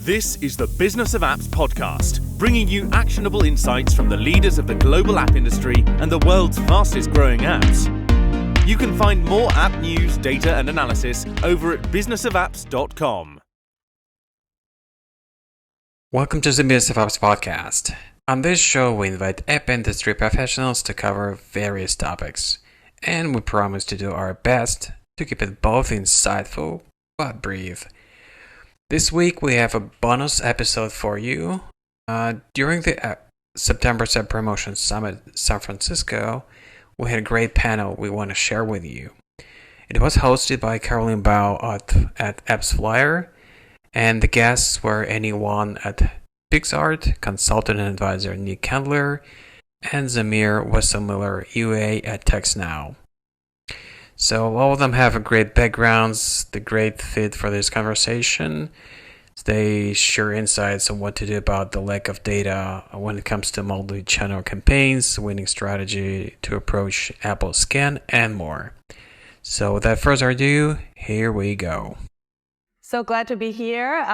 This is the Business of Apps podcast, bringing you actionable insights from the leaders of the global app industry and the world's fastest growing apps. You can find more app news, data and analysis over at businessofapps.com. Welcome to the Business of Apps podcast. On this show, we invite app industry professionals to cover various topics, and we promise to do our best to keep it both insightful but brief. This week, we have a bonus episode for you. During the September Sub Promotion Summit San Francisco, we had a great panel we want to share with you. It was hosted by Carolyn at AppsFlyer, and the guests were anyone at Picsart, consultant and advisor Nick Candler, and Zamir Wassermiller, UA at TextNow. So all of them have great backgrounds, the great fit for this conversation. They share insights on what to do about the lack of data when it comes to multi-channel campaigns, winning strategy to approach Apple Scan, and more. So without further ado, here we go. So glad to be here.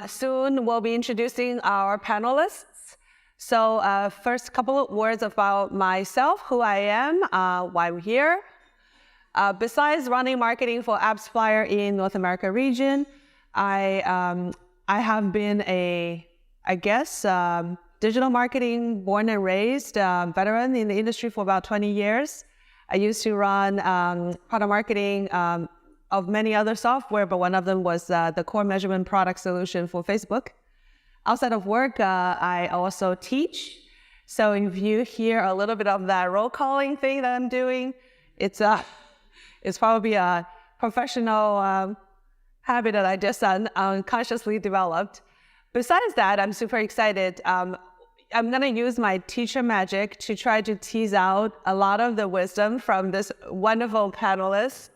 Soon we'll be introducing our panelists. So first couple of words about myself, who I am, why we're here. Besides running marketing for AppsFlyer in North America region, I have been digital marketing born and raised veteran in the industry for about 20 years. I used to run product marketing of many other software, but one of them was the core measurement product solution for Facebook. Outside of work, I also teach. So if you hear a little bit of that roll calling thing that I'm doing, it's probably a professional habit that I just unconsciously developed. Besides that, I'm super excited. I'm going to use my teacher magic to try to tease out a lot of the wisdom from this wonderful panelist.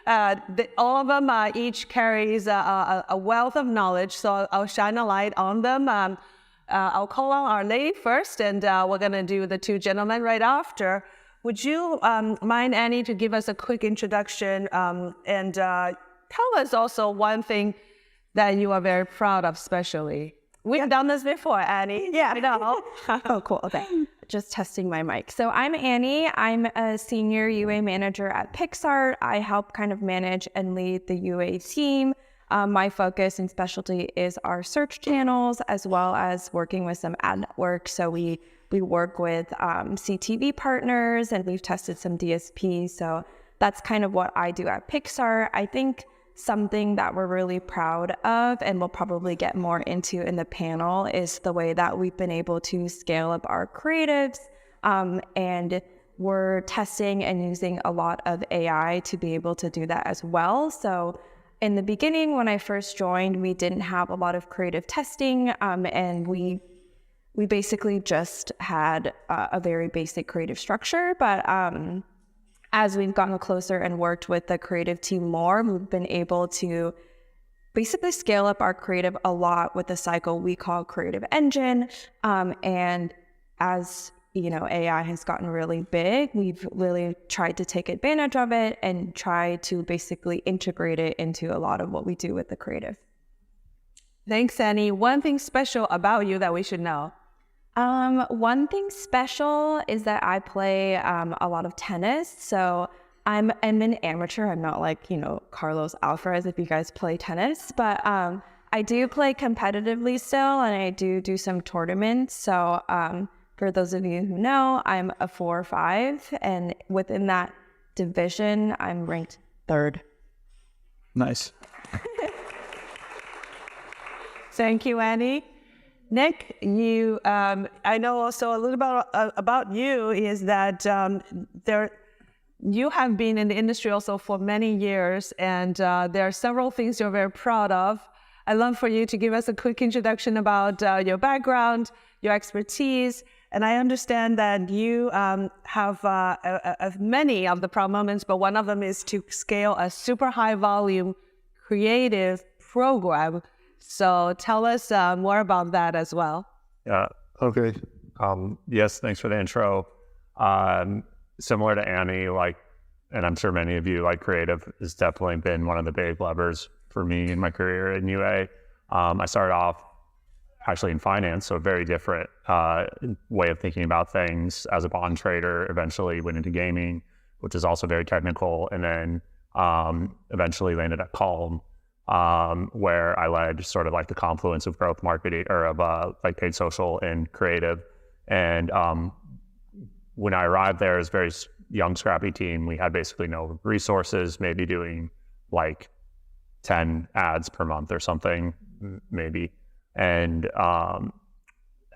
All of them each carries a wealth of knowledge, so I'll shine a light on them. I'll call on our lady first, and we're going to do the two gentlemen right after. Would you mind, Annie, to give us a quick introduction and tell us also one thing that you are very proud of, especially? We have done this before, Annie. Yeah. I know. Oh, cool. Okay. Just testing my mic. So I'm Annie. I'm a senior UA manager at Picsart. I help kind of manage and lead the UA team. My focus and specialty is our search channels, as well as working with some ad networks. So we work with CTV partners, and we've tested some DSPs. So that's kind of what I do at Picsart. I think something that we're really proud of, and we'll probably get more into in the panel, is the way that we've been able to scale up our creatives. And we're testing and using a lot of AI to be able to do that as well. So in the beginning, when I first joined, we didn't have a lot of creative testing, and we basically just had a very basic creative structure. But as we've gotten closer and worked with the creative team more, we've been able to basically scale up our creative a lot with a cycle we call Creative Engine. And as you know, AI has gotten really big, we've really tried to take advantage of it and try to basically integrate it into a lot of what we do with the creative. Thanks, Annie. One thing special about you that we should know? One thing special is that I play a lot of tennis. So I'm an amateur. I'm not like, Carlos Alcaraz if you guys play tennis, but I do play competitively still, and I do some tournaments. So for those of you who know, I'm a 4-5, and within that division, I'm ranked 3rd. Nice. Thank you, Annie. Nick, I know also a little about you is that you have been in the industry also for many years, and there are several things you're very proud of. I'd love for you to give us a quick introduction about your background, your expertise, and I understand that you have many of the proud moments, but one of them is to scale a super high volume creative program. So tell us more about that as well. Yeah, okay. Yes, thanks for the intro. Similar to Annie, and I'm sure many of you, creative has definitely been one of the big levers for me in my career in UA. I started off actually in finance, so a very different way of thinking about things. As a bond trader, eventually went into gaming, which is also very technical, and then eventually landed at Calm, where I led sort of like the confluence of growth marketing, or of like paid social and creative. And when I arrived there, it was a very young, scrappy team. We had basically no resources, maybe doing like 10 ads per month or something, maybe. And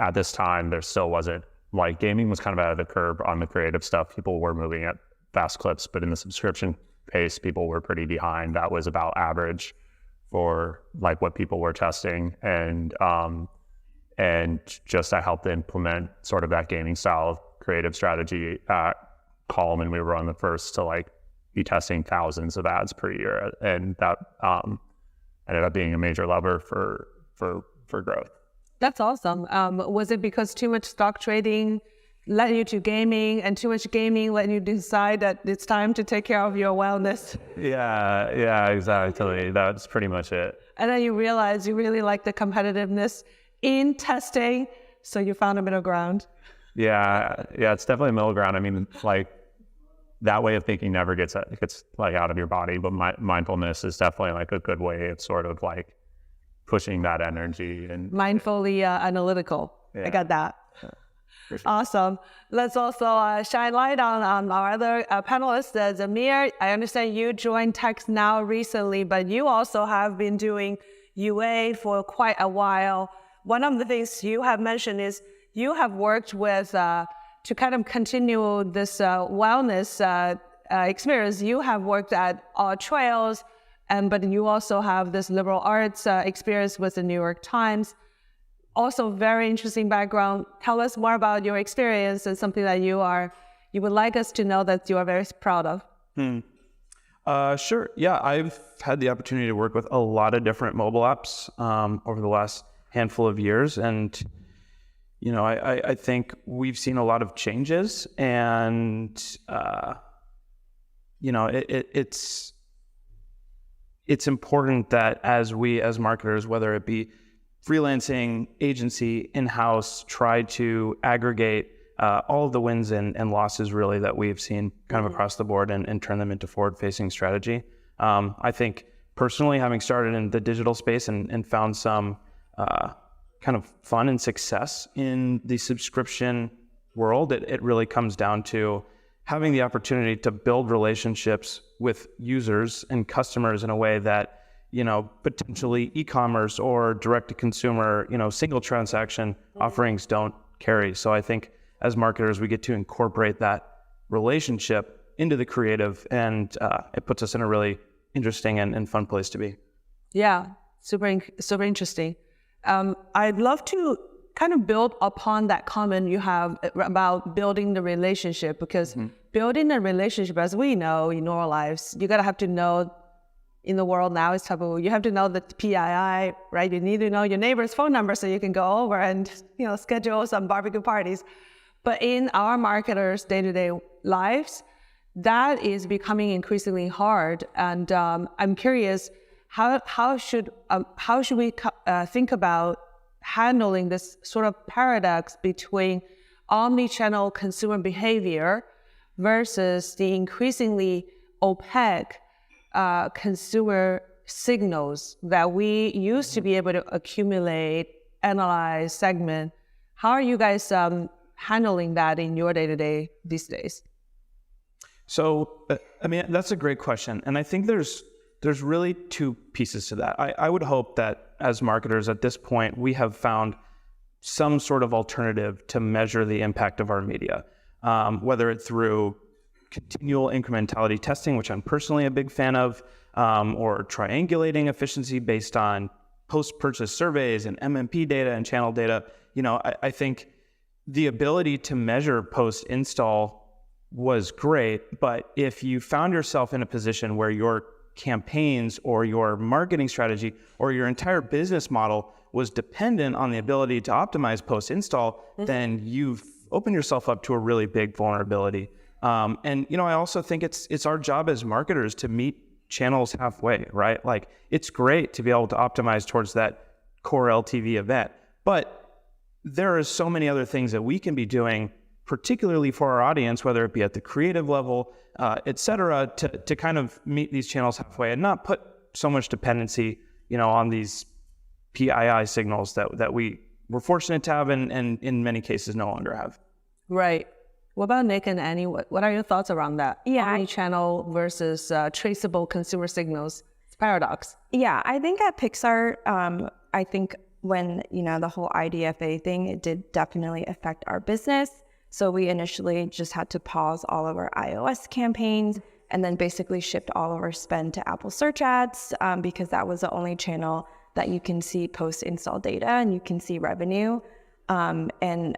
at this time, there still wasn't, like, gaming was kind of out of the curb on the creative stuff. People were moving at fast clips, but in the subscription pace, people were pretty behind. That was about average for like what people were testing. And just I helped implement sort of that gaming style of creative strategy at Calm, and we were on the first to like be testing thousands of ads per year, and that ended up being a major lever for growth. That's awesome. Was it because too much stock trading led you to gaming, and too much gaming led you to decide that it's time to take care of your wellness? Yeah, exactly. That's pretty much it. And then you realize you really like the competitiveness in testing, so you found a middle ground. Yeah, it's definitely a middle ground. I mean, like, that way of thinking never gets like out of your body, but mindfulness is definitely like a good way of sort of like pushing that energy and mindfully analytical. Yeah. I got that. Yeah, sure. Awesome. Let's also shine light on our other panelist, Zamir. I understand you joined TextNow recently, but you also have been doing UA for quite a while. One of the things you have mentioned is you have worked with to kind of continue this wellness experience. You have worked at Trails, but you also have this liberal arts experience with the New York Times. Also very interesting background. Tell us more about your experience and something that you would like us to know that you are very proud of. Sure. Yeah, I've had the opportunity to work with a lot of different mobile apps over the last handful of years. And, you know, I think we've seen a lot of changes, and, you know, it's important that as marketers, whether it be freelancing, agency, in-house, try to aggregate all of the wins and losses really that we've seen kind of across the board and turn them into forward-facing strategy. I think personally, having started in the digital space and found some kind of fun and success in the subscription world, it really comes down to having the opportunity to build relationships with users and customers in a way that, you know, potentially e-commerce or direct-to-consumer, you know, single transaction offerings don't carry. So I think as marketers, we get to incorporate that relationship into the creative, and it puts us in a really interesting and fun place to be. Yeah, super interesting. I'd love to kind of build upon that comment you have about building the relationship, because building a relationship, as we know in our lives, you have to know, in the world now, it's taboo. You have to know the PII, right? You need to know your neighbor's phone number so you can go over and, you know, schedule some barbecue parties. But in our marketers' day-to-day lives, that is becoming increasingly hard. And I'm curious, how should we think about handling this sort of paradox between omni-channel consumer behavior versus the increasingly opaque consumer signals that we used to be able to accumulate, analyze, segment? How are you guys handling that in your day-to-day these days? So, I mean, that's a great question. And I think there's really two pieces to that. I would hope that as marketers at this point, we have found some sort of alternative to measure the impact of our media, whether it's through continual incrementality testing, which I'm personally a big fan of, or triangulating efficiency based on post-purchase surveys and MMP data and channel data. You know, I think the ability to measure post-install was great, but if you found yourself in a position where your campaigns or your marketing strategy or your entire business model was dependent on the ability to optimize post-install, then you've opened yourself up to a really big vulnerability. And, you know, I also think it's our job as marketers to meet channels halfway, right? Like, it's great to be able to optimize towards that core LTV event, But there are so many other things that we can be doing, particularly for our audience, whether it be at the creative level, et cetera, to kind of meet these channels halfway and not put so much dependency, on these PII signals that we were fortunate to have and in many cases no longer have. Right. What about Nick and Annie? What are your thoughts around that? Yeah. Omni-channel versus traceable consumer signals. It's a paradox. Yeah, I think at Picsart, I think when, the whole IDFA thing, it did definitely affect our business. So we initially just had to pause all of our iOS campaigns and then basically shift all of our spend to Apple search ads because that was the only channel that you can see post-install data and you can see revenue. And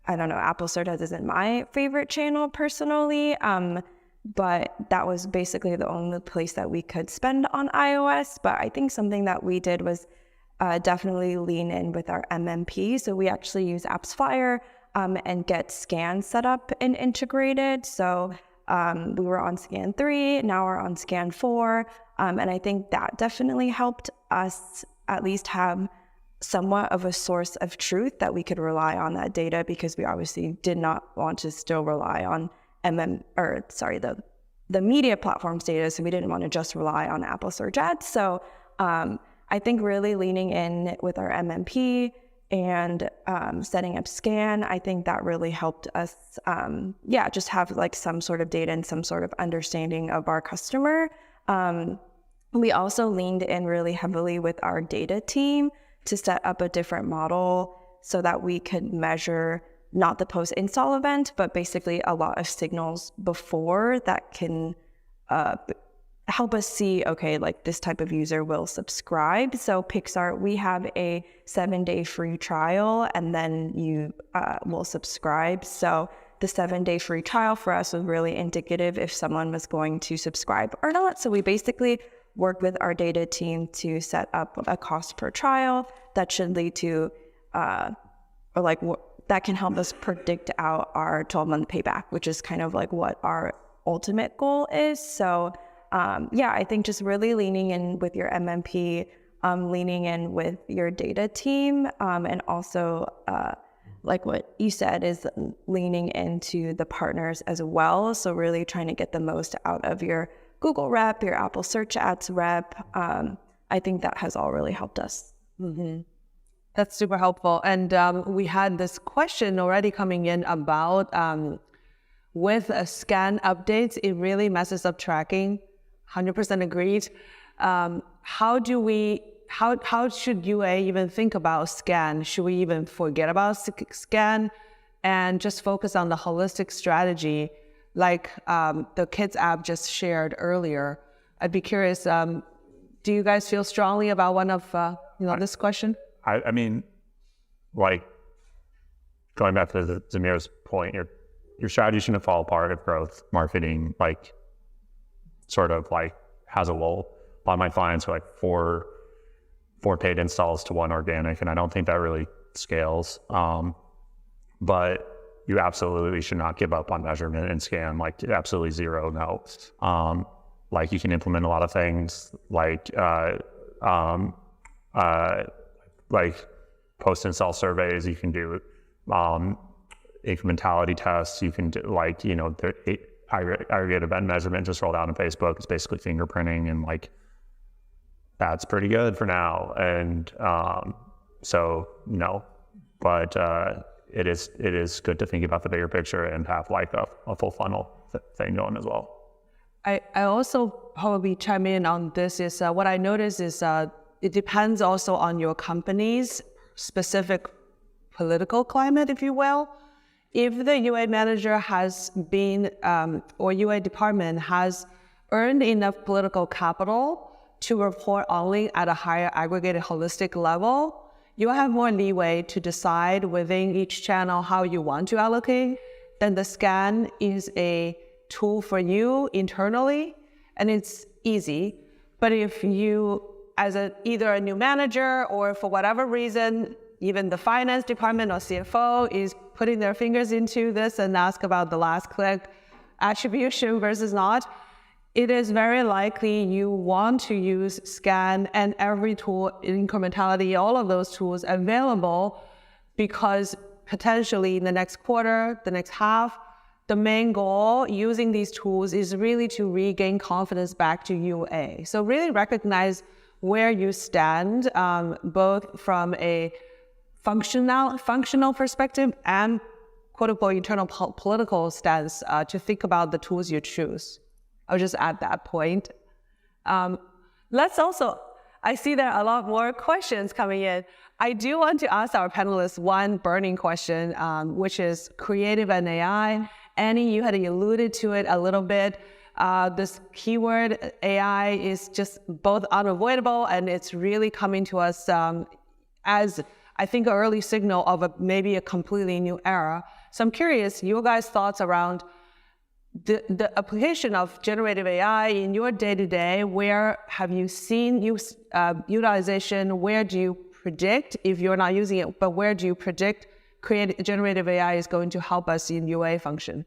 I don't know, Apple search ads isn't my favorite channel personally, but that was basically the only place that we could spend on iOS. But I think something that we did was definitely lean in with our MMP. So we actually use AppsFlyer and get scans set up and integrated. So we were on scan 3, now we're on scan 4. And I think that definitely helped us at least have somewhat of a source of truth that we could rely on that data, because we obviously did not want to still rely on the media platform's data. So we didn't want to just rely on Apple search ads. So I think really leaning in with our MMP and setting up scan, I think that really helped us, just have like some sort of data and some sort of understanding of our customer. We also leaned in really heavily with our data team to set up a different model so that we could measure not the post-install event, but basically a lot of signals before that can help us see, okay, like this type of user will subscribe. So Picsart, we have a 7-day free trial and then you will subscribe. So the 7-day free trial for us was really indicative if someone was going to subscribe or not. So we basically worked with our data team to set up a cost per trial that should lead to, that can help us predict out our 12-month payback, which is kind of like what our ultimate goal is. So I think just really leaning in with your MMP, leaning in with your data team, and also like what you said is leaning into the partners as well. So really trying to get the most out of your Google rep, your Apple search ads rep. I think that has all really helped us. Mm-hmm. That's super helpful. And we had this question already coming in about with scan updates, it really messes up tracking. 100% agreed. How should UA even think about scan? Should we even forget about scan and just focus on the holistic strategy like the kids app just shared earlier? I'd be curious, do you guys feel strongly about one of this question? I mean, like going back to Zamir's point, your strategy shouldn't fall apart if growth marketing sort of has a lull. A lot of my clients are four paid installs to 1 organic, and I don't think that really scales. But you absolutely should not give up on measurement and scan, absolutely zero, no. You can implement a lot of things like post-install surveys, you can do incrementality tests, you can do aggregate event measurement just rolled out on Facebook. It's basically fingerprinting, and that's pretty good for now. And but it is good to think about the bigger picture and have a full funnel thing going as well. I also probably chime in on this is what I notice is it depends also on your company's specific political climate, if you will. If the UA manager has been, or UA department has earned enough political capital to report only at a higher aggregated holistic level, you have more leeway to decide within each channel how you want to allocate. Then the scan is a tool for you internally, and it's easy. But if you, as either a new manager or for whatever reason, even the finance department or CFO is putting their fingers into this and ask about the last click attribution versus not, it is very likely you want to use Scan and every tool, incrementality, all of those tools available, because potentially in the next quarter, the next half, the main goal using these tools is really to regain confidence back to UA. So really recognize where you stand, both from a functional perspective and quote-unquote internal political stance, to think about the tools you choose. I'll just add that point. Let's also, I see there are a lot more questions coming in. I do want to ask our panelists one burning question, which is creative and AI. Annie, you had alluded to it a little bit. This keyword AI is just both unavoidable, and it's really coming to us as, I think, an early signal of maybe a completely new era. So I'm curious, your guys' thoughts around the application of generative AI in your day-to-day. Where have you seen utilization? Where do you predict, if you're not using it, but where do you predict generative AI is going to help us in UA function?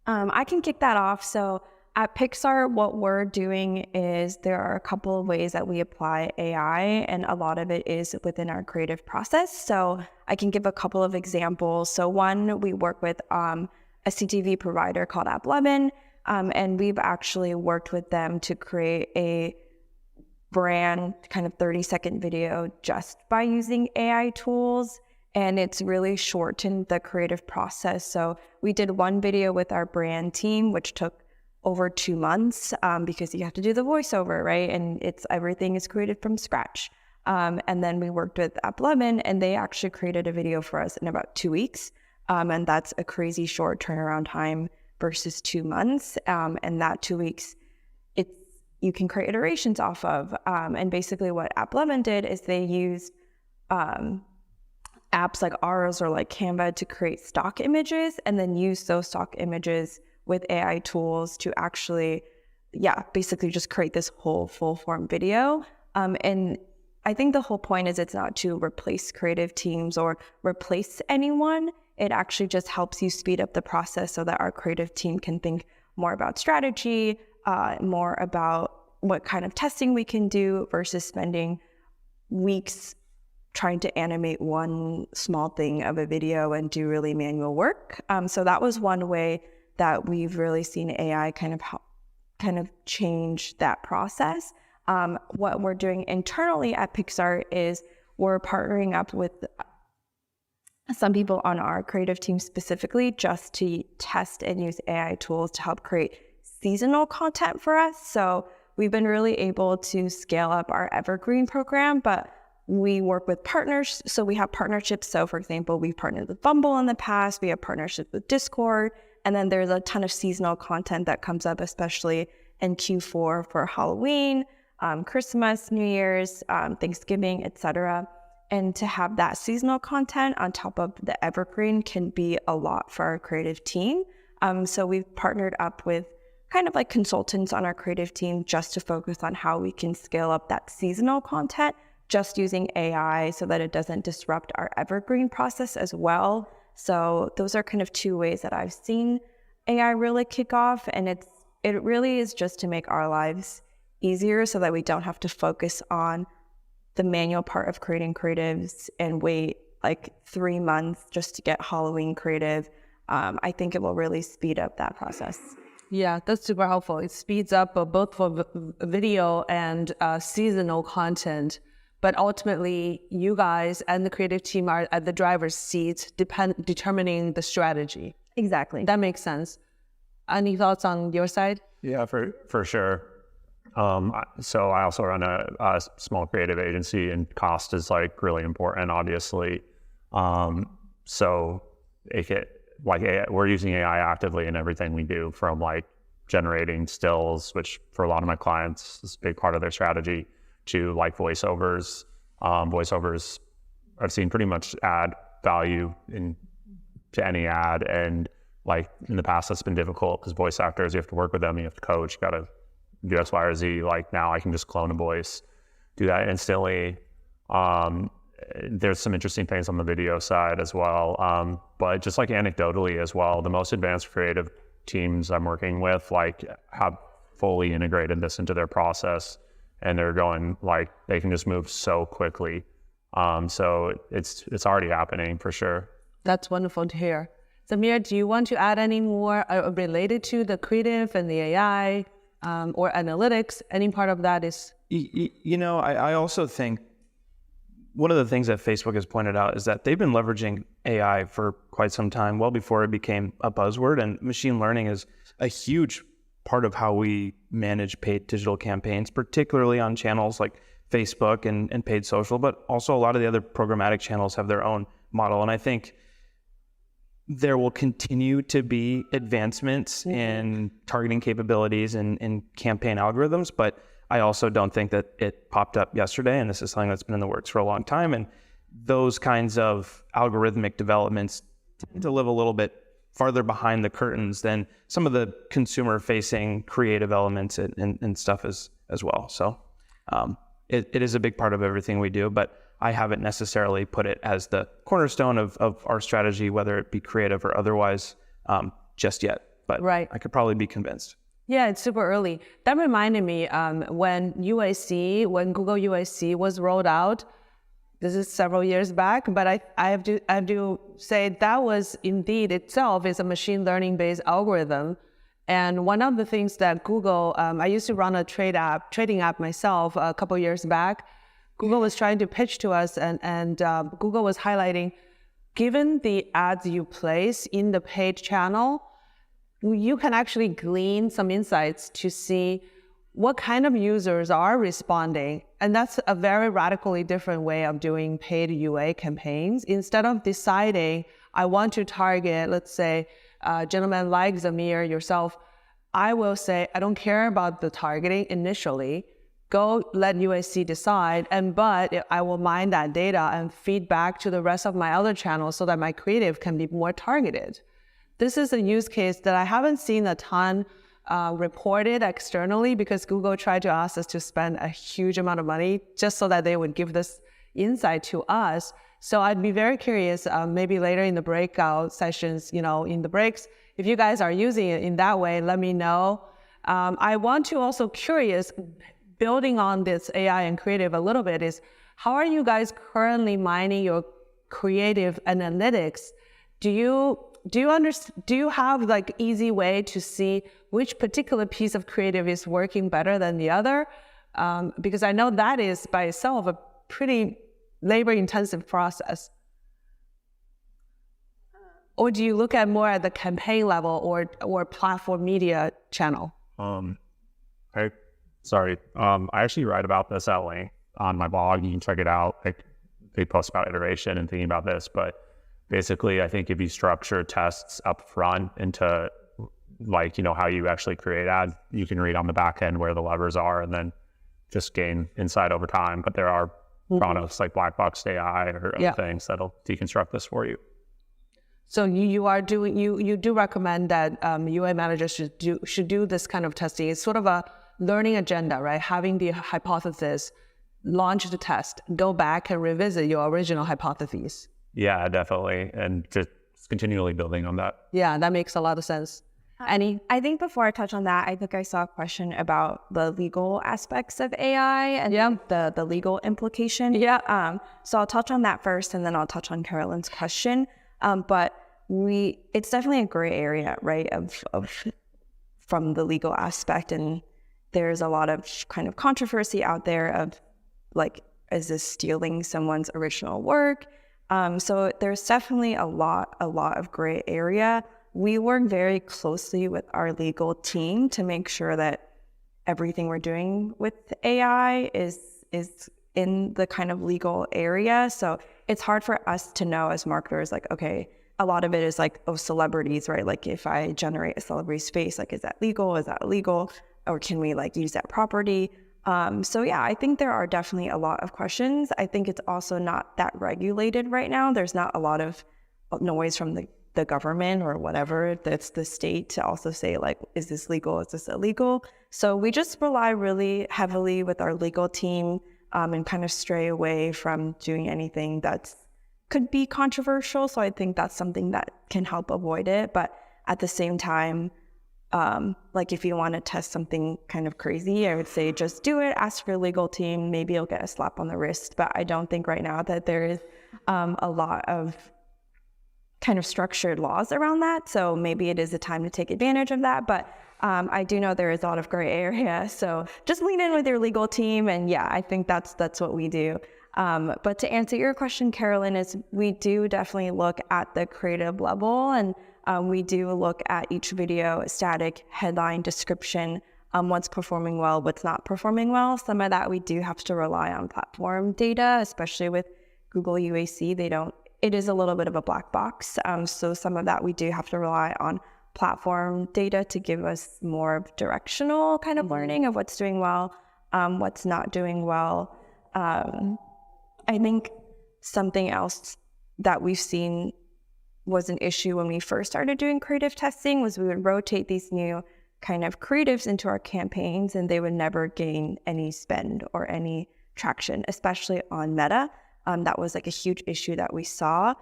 I can kick that off. So at Picsart, what we're doing is there are a couple of ways that we apply AI, and a lot of it is within our creative process. So I can give a couple of examples. So one, we work with a CTV provider called AppsFlyer, and we've actually worked with them to create a brand kind of 30-second video just by using AI tools. And it's really shortened the creative process. So we did one video with our brand team, which took over 2 months, because you have to do the voiceover, right? And everything is created from scratch. And then we worked with AppsFlyer, and they actually created a video for us in about 2 weeks. And that's a crazy short turnaround time versus 2 months. And that 2 weeks, you can create iterations off of. And basically what AppsFlyer did is they used apps like ours or like Canva to create stock images, and then use those stock images with AI tools to actually, basically just create this whole full form video. And I think the whole point is it's not to replace creative teams or replace anyone. It actually just helps you speed up the process so that our creative team can think more about strategy, more about what kind of testing we can do versus spending weeks trying to animate one small thing of a video and do really manual work. So that was one way that we've really seen AI kind of change that process. What we're doing internally at Picsart is we're partnering up with some people on our creative team specifically just to test and use AI tools to help create seasonal content for us. So we've been really able to scale up our Evergreen program, but we work with partners. So we have partnerships. So for example, we've partnered with Bumble in the past. We have partnerships with Discord. And then there's a ton of seasonal content that comes up, especially in Q4 for Halloween, Christmas, New Year's, Thanksgiving, etc. And to have that seasonal content on top of the Evergreen can be a lot for our creative team. So we've partnered up with kind of like consultants on our creative team just to focus on how we can scale up that seasonal content just using AI so that it doesn't disrupt our Evergreen process as well. So those are kind of two ways that I've seen AI really kick off. And it really is just to make our lives easier so that we don't have to focus on the manual part of creating creatives and wait like 3 months just to get Halloween creative. I think it will really speed up that process. Yeah, that's super helpful. It speeds up both for video and seasonal content. But ultimately, you guys and the creative team are at the driver's seat, determining the strategy. Exactly. That makes sense. Any thoughts on your side? Yeah, for sure. So I also run a small creative agency, and cost is like really important, obviously. So we're using AI actively in everything we do, from like generating stills, which for a lot of my clients is a big part of their strategy, to like voiceovers. Voiceovers I've seen pretty much add value to any ad, and like in the past that's been difficult because voice actors, you have to work with them, you have to coach, you gotta do X, Y, or Z. Like now I can just clone a voice, do that instantly. There's some interesting things on the video side as well. But just like anecdotally as well, the most advanced creative teams I'm working with like have fully integrated this into their process, and they're going like they can just move so quickly. So it's already happening for sure. That's wonderful to hear. Zamir, do you want to add any more related to the creative and the AI or analytics? Any part of that is? I also think one of the things that Facebook has pointed out is that they've been leveraging AI for quite some time, well before it became a buzzword. And machine learning is a huge part of how we manage paid digital campaigns, particularly on channels like Facebook and paid social, but also a lot of the other programmatic channels have their own model. And I think there will continue to be advancements in targeting capabilities and in campaign algorithms, but I also don't think that it popped up yesterday, and this is something that's been in the works for a long time. And those kinds of algorithmic developments tend to live a little bit farther behind the curtains than some of the consumer-facing creative elements and stuff as well. So it is a big part of everything we do, but I haven't necessarily put it as the cornerstone of our strategy, whether it be creative or otherwise, just yet. But right. I could probably be convinced. Yeah, it's super early. That reminded me when Google UAC was rolled out. This is several years back, but I have to say that was indeed itself is a machine learning based algorithm. And one of the things that Google, I used to run a trading app myself a couple years back. Google was trying to pitch to us, and Google was highlighting, given the ads you place in the paid channel, you can actually glean some insights to see what kind of users are responding. And that's a very radically different way of doing paid UA campaigns. Instead of deciding, I want to target, let's say, a gentleman like Zamir, yourself, I will say, I don't care about the targeting initially. Go let UAC decide, but I will mine that data and feed back to the rest of my other channels so that my creative can be more targeted. This is a use case that I haven't seen a ton reported externally because Google tried to ask us to spend a huge amount of money just so that they would give this insight to us. So I'd be very curious, maybe later in the breakout sessions, in the breaks, if you guys are using it in that way, let me know. I want to also curious, building on this AI and creative a little bit, is how are you guys currently mining your creative analytics? Do you have like easy way to see which particular piece of creative is working better than the other? Because I know that is by itself a pretty labor-intensive process. Or do you look at more at the campaign level or platform media channel? I actually write about this at length on my blog. You can check it out. They post about iteration and thinking about this, but basically, I think if you structure tests up front into how you actually create ads, you can read on the back end where the levers are and then just gain insight over time. But there are products like Black Box AI or other things that'll deconstruct this for you. So you do recommend that UA managers should do this kind of testing. It's sort of a learning agenda, right? Having the hypothesis, launch the test, go back and revisit your original hypotheses. Yeah, definitely. And just continually building on that. Yeah, that makes a lot of sense. Annie? I think before I touch on that, I think I saw a question about the legal aspects of AI and the legal implication. Yeah. So I'll touch on that first, and then I'll touch on Carolyn's question. But it's definitely a gray area, right, of from the legal aspect. And there's a lot of kind of controversy out there of is this stealing someone's original work? So there's definitely a lot of gray area. We work very closely with our legal team to make sure that everything we're doing with AI is in the kind of legal area. So it's hard for us to know as marketers, okay, a lot of it is celebrities, right? If I generate a celebrity's face, is that legal? Is that illegal? Or can we use that property? So yeah, I think there are definitely a lot of questions. I think it's also not that regulated right now. There's not a lot of noise from the government or whatever that's the state to also say is this legal? Is this illegal? So we just rely really heavily with our legal team and kind of stray away from doing anything that could be controversial. So I think that's something that can help avoid it. But at the same time, Like if you want to test something kind of crazy, I would say just do it, ask your legal team, maybe you'll get a slap on the wrist. But I don't think right now that there is a lot of kind of structured laws around that. So maybe it is a time to take advantage of that. But I do know there is a lot of gray area. So just lean in with your legal team. And yeah, I think that's what we do. But to answer your question, Carolyn, is we do definitely look at the creative level, and we do look at each video, static, headline, description, what's performing well, what's not performing well. Some of that we do have to rely on platform data, especially with Google UAC. It is a little bit of a black box. So some of that we do have to rely on platform data to give us more directional kind of learning of what's doing well, what's not doing well. I think something else that we've seen was an issue when we first started doing creative testing was we would rotate these new kind of creatives into our campaigns and they would never gain any spend or any traction, especially on Meta. That was like a huge issue that we saw.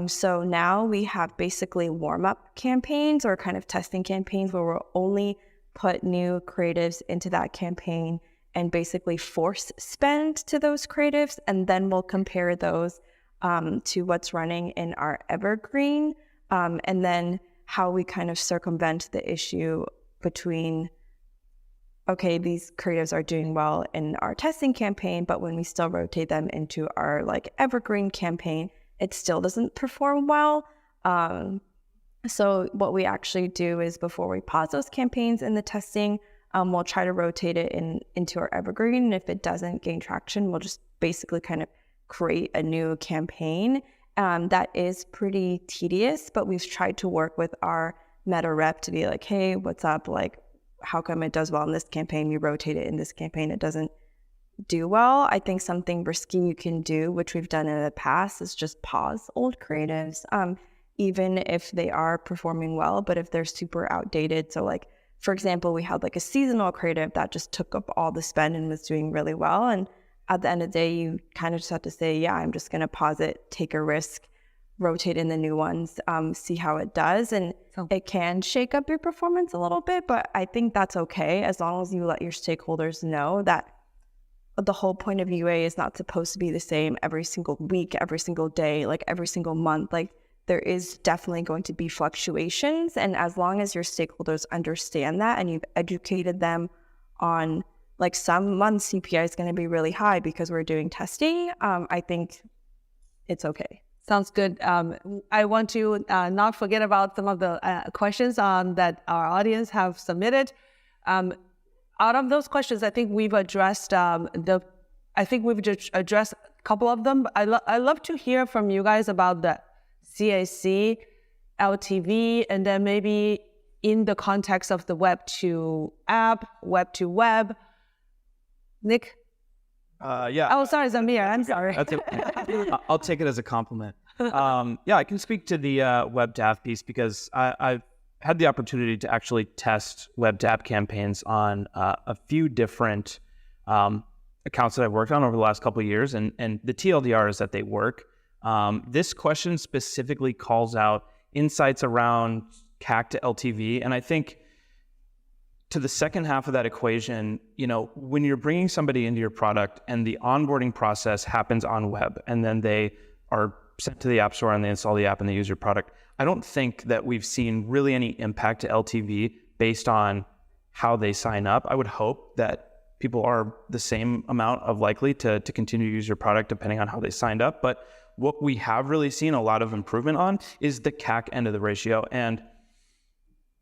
So now we have basically warm-up campaigns or kind of testing campaigns where we'll only put new creatives into that campaign and basically force spend to those creatives, and then we'll compare those to what's running in our evergreen, and then how we kind of circumvent the issue between, okay, these creatives are doing well in our testing campaign, but when we still rotate them into our like evergreen campaign, it still doesn't perform well. So what we actually do is before we pause those campaigns in the testing, we'll try to rotate it into our evergreen. And if it doesn't gain traction, we'll just basically kind of create a new campaign. That is pretty tedious, but we've tried to work with our Meta rep to be like, hey, what's up? Like, how come it does well in this campaign? We rotate it in this campaign, it doesn't do well. I think something risky you can do, which we've done in the past, is just pause old creatives, even if they are performing well, but if they're super outdated. So like, for example, we had like a seasonal creative that just took up all the spend and was doing really well. And at the end of the day, you kind of just have to say, yeah, I'm just going to pause it, take a risk, rotate in the new ones, see how it does. And it can shake up your performance a little bit, but I think that's okay as long as you let your stakeholders know that the whole point of UA is not supposed to be the same every single week, every single day, like every single month. Like there is definitely going to be fluctuations. And as long as your stakeholders understand that and you've educated them on like some months CPI is going to be really high because we're doing testing, I think it's okay. Sounds good. I want to not forget about some of the questions that our audience have submitted. Out of those questions, I think we've addressed addressed a couple of them. I love to hear from you guys about the CAC, LTV, and then maybe in the context of the web to app, web to web. Nick? Yeah. Oh, sorry, Zamir. I'm sorry. I'll take it as a compliment. Yeah, I can speak to the web to app piece because I've had the opportunity to actually test web to app campaigns on a few different accounts that I've worked on over the last couple of years, and the TLDR is that they work. This question specifically calls out insights around CAC to LTV, and I think to the second half of that equation, when you're bringing somebody into your product and the onboarding process happens on web, and then they are sent to the App Store and they install the app and they use your product, I don't think that we've seen really any impact to LTV based on how they sign up. I would hope that people are the same amount of likely to continue to use your product depending on how they signed up. But what we have really seen a lot of improvement on is the CAC end of the ratio. And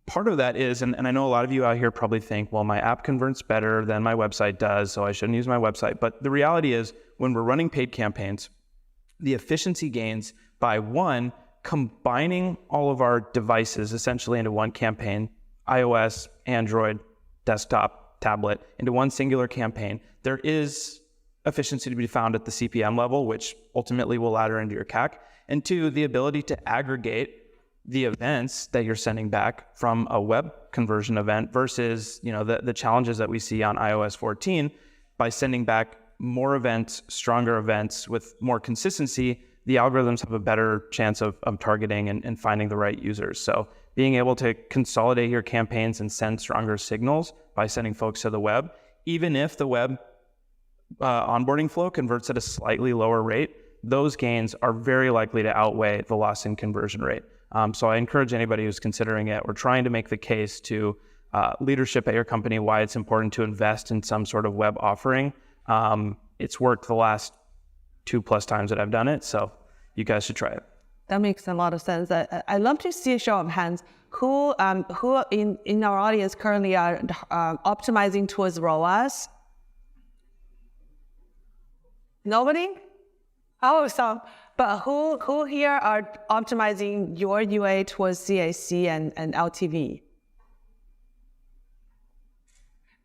part of that is, and I know a lot of you out here probably think, well, my app converts better than my website does, so I shouldn't use my website. But the reality is, when we're running paid campaigns, the efficiency gains by one, combining all of our devices essentially into one campaign, iOS, Android, desktop, tablet, into one singular campaign, there is efficiency to be found at the CPM level, which ultimately will ladder into your CAC. And two, the ability to aggregate the events that you're sending back from a web conversion event versus the challenges that we see on iOS 14. By sending back more events, stronger events with more consistency, the algorithms have a better chance of targeting and finding the right users. So being able to consolidate your campaigns and send stronger signals by sending folks to the web, even if the web onboarding flow converts at a slightly lower rate, those gains are very likely to outweigh the loss in conversion rate. So I encourage anybody who's considering it or trying to make the case to leadership at your company why it's important to invest in some sort of web offering. It's worked the last 2+ times that I've done it, so you guys should try it. That makes a lot of sense. I'd love to see a show of hands. Who in our audience currently are optimizing towards ROAS? Nobody? Oh, some. But who here are optimizing your UA towards CAC and LTV?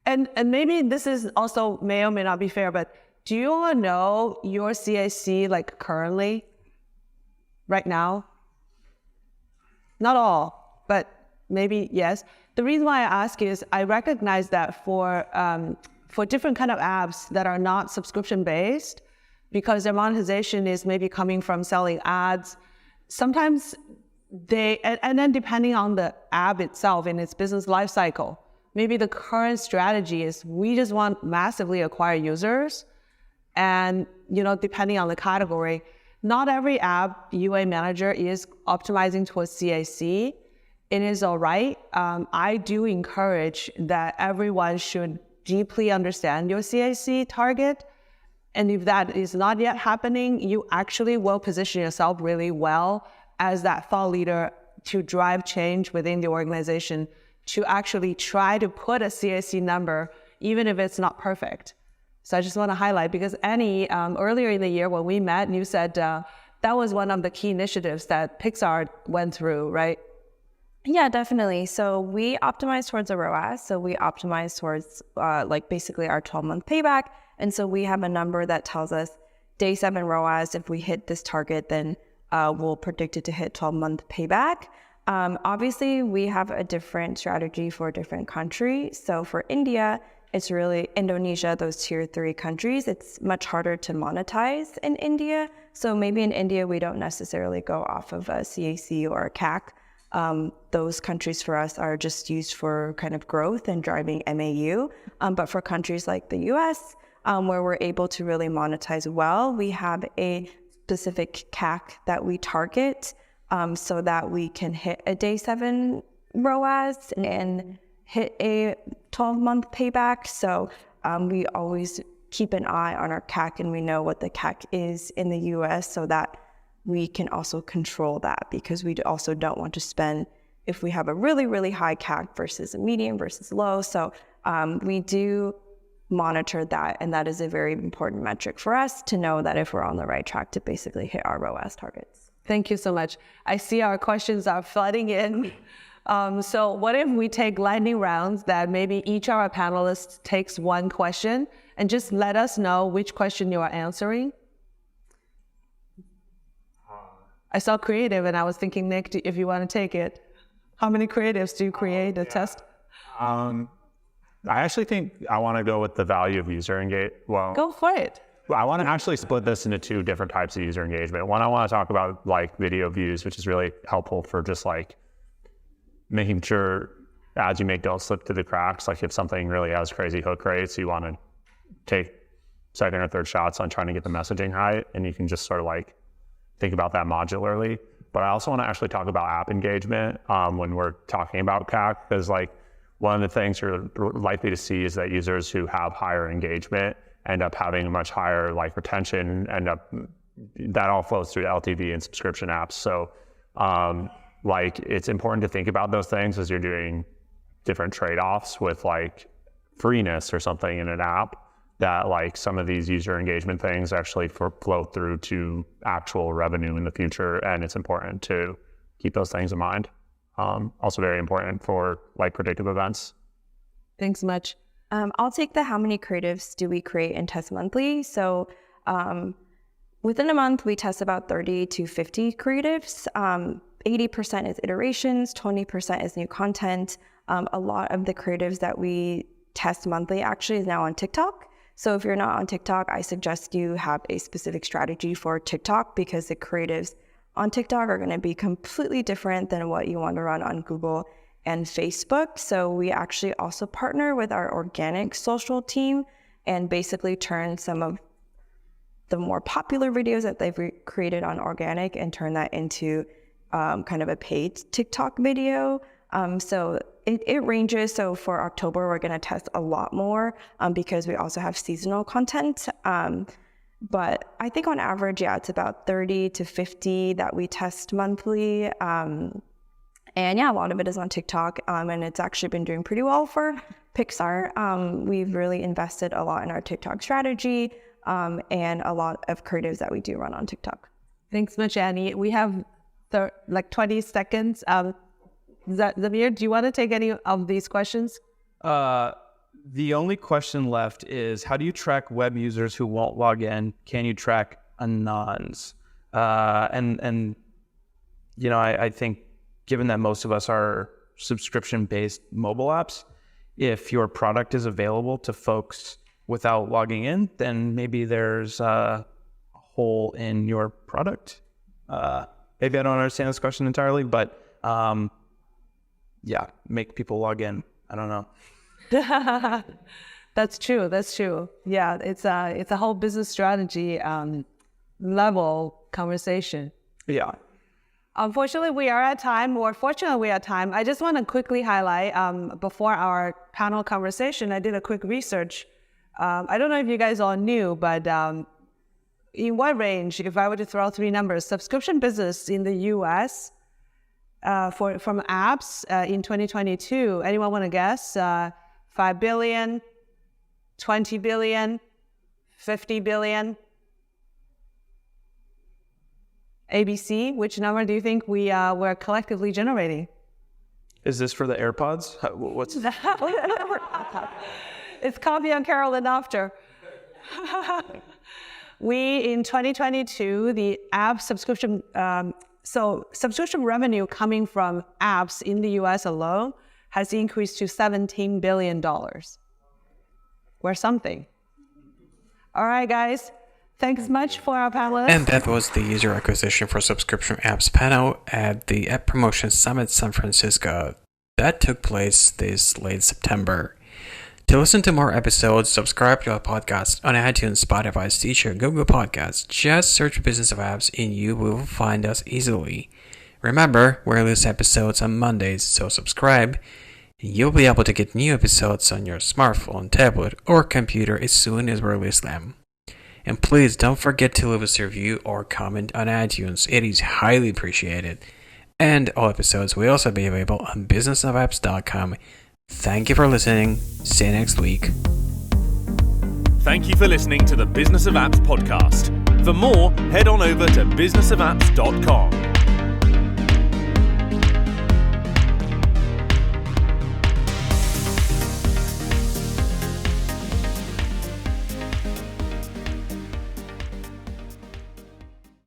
And maybe this is also may or may not be fair, but do you all know your CAC like currently, right now? Not all, but maybe yes. The reason why I ask is I recognize that for different kind of apps that are not subscription based, because their monetization is maybe coming from selling ads, sometimes and then depending on the app itself and its business life cycle, maybe the current strategy is we just want massively acquire users, and depending on the category, not every app UA manager is optimizing towards CAC. It is all right. I do encourage that everyone should deeply understand your CAC target. And if that is not yet happening, you actually will position yourself really well as that thought leader to drive change within the organization, to actually try to put a CAC number, even if it's not perfect. So I just want to highlight, because Annie, earlier in the year when we met, you said that was one of the key initiatives that Picsart went through, right? Yeah, definitely. So we optimize towards a ROAS. So we optimize towards basically our 12-month payback. And so we have a number that tells us day 7 ROAS, if we hit this target, then we'll predict it to hit 12-month payback. Obviously, we have a different strategy for different countries. So for India, it's really Indonesia, those tier 3 countries. It's much harder to monetize in India. So maybe in India, we don't necessarily go off of a CAC or a CAC. Those countries for us are just used for kind of growth and driving MAU. But for countries like the US, where we're able to really monetize well, we have a specific CAC that we target so that we can hit a day 7 ROAS and hit a 12-month payback. So we always keep an eye on our CAC, and we know what the CAC is in the US so that we can also control that, because we also don't want to spend if we have a really, really high CAC versus a medium versus low. So we do monitor that, and that is a very important metric for us to know that if we're on the right track to basically hit our ROAS targets. Thank you so much. I see our questions are flooding in. So what if we take lightning rounds that maybe each of our panelists takes one question and just let us know which question you are answering? I saw creative and I was thinking, Nick, if you want to take it. How many creatives do you create a test? I actually think I want to go with the value of user engagement. Well, go for it. I want to actually split this into 2 different types of user engagement. One, I want to talk about like video views, which is really helpful for just like making sure ads you make don't slip through the cracks. Like if something really has crazy hook rates, you want to take second or third shots on trying to get the messaging right, and you can just sort of like think about that modularly. But I also want to actually talk about app engagement when we're talking about CAC, because like one of the things you're likely to see is that users who have higher engagement end up having a much higher like retention, that all flows through LTV and subscription apps. So like it's important to think about those things as you're doing different trade-offs with like freeness or something in an app, that like some of these user engagement things actually flow through to actual revenue in the future. And it's important to keep those things in mind. Also very important for like predictive events. Thanks much. I'll take the how many creatives do we create and test monthly. So within a month, we test about 30 to 50 creatives. 80% is iterations, 20% is new content. A lot of the creatives that we test monthly actually is now on TikTok. So if you're not on TikTok, I suggest you have a specific strategy for TikTok, because the creatives on TikTok are going to be completely different than what you want to run on Google and Facebook. So we actually also partner with our organic social team and basically turn some of the more popular videos that they've created on organic and turn that into kind of a paid TikTok video. So it ranges. So for October, we're going to test a lot more because we also have seasonal content. But I think on average, yeah, it's about 30 to 50 that we test monthly. And yeah, a lot of it is on TikTok. And it's actually been doing pretty well for Picsart. We've really invested a lot in our TikTok strategy and a lot of creatives that we do run on TikTok. Thanks much, Annie. We have 20 seconds. Zamir, do you want to take any of these questions? The only question left is, how do you track web users who won't log in? Can you track anons? And I think given that most of us are subscription-based mobile apps, if your product is available to folks without logging in, then maybe there's a hole in your product. Maybe I don't understand this question entirely, but make people log in. I don't know. That's true. Yeah, it's a whole business strategy level conversation. Yeah. Unfortunately, we are at time, or fortunately, we are at time. I just want to quickly highlight, before our panel conversation, I did a quick research. I don't know if you guys all knew, but in what range, if I were to throw 3 numbers, subscription business in the US from apps in 2022, anyone want to guess? 5 billion, 20 billion, 50 billion? ABC, which number do you think we're collectively generating? Is this for the AirPods? What's It's coffee and Carolyn after. In 2022, the app subscription, subscription revenue coming from apps in the US alone has increased to $17 billion. We're something. All right, guys. Thanks much for our panelists. And that was the user acquisition for subscription apps panel at the App Promotion Summit San Francisco. That took place this late September. To listen to more episodes, subscribe to our podcast on iTunes, Spotify, Stitcher, Google Podcasts. Just search Business of Apps and you will find us easily. Remember, we release episodes on Mondays, so subscribe. You'll be able to get new episodes on your smartphone, tablet, or computer as soon as we release them. And please don't forget to leave us a review or comment on iTunes. It is highly appreciated. And all episodes will also be available on businessofapps.com. Thank you for listening. See you next week. Thank you for listening to the Business of Apps podcast. For more, head on over to businessofapps.com.